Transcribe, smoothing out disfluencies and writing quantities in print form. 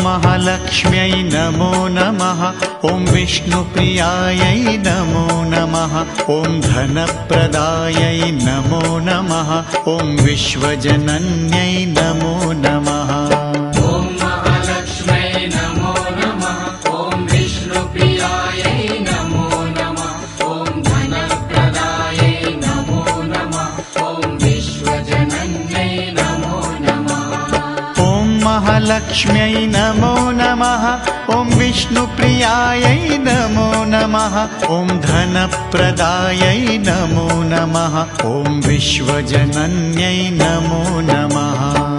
महालक्ष्म्यै नमो नमः। ॐ विष्णुप्रियायै नमो नमः। ॐ धनप्रदायै नमो नमः। ॐ विश्वजनन्यै नमो नमः। ॐ महालक्ष्म्यै नमो नमः। ॐ विष्णुप्रियायै नमो नमः। ॐ धनप्रदायै नमो नमः। ॐ विश्वजनन्यै नमो नमः। ॐ महालक्ष्म्यै नमो नमः। ॐ विष्णुप्रियायै नमो नमः। ॐ धनप्रदायै नमो नमः। ॐ विश्वजनन्यै नमो नमः।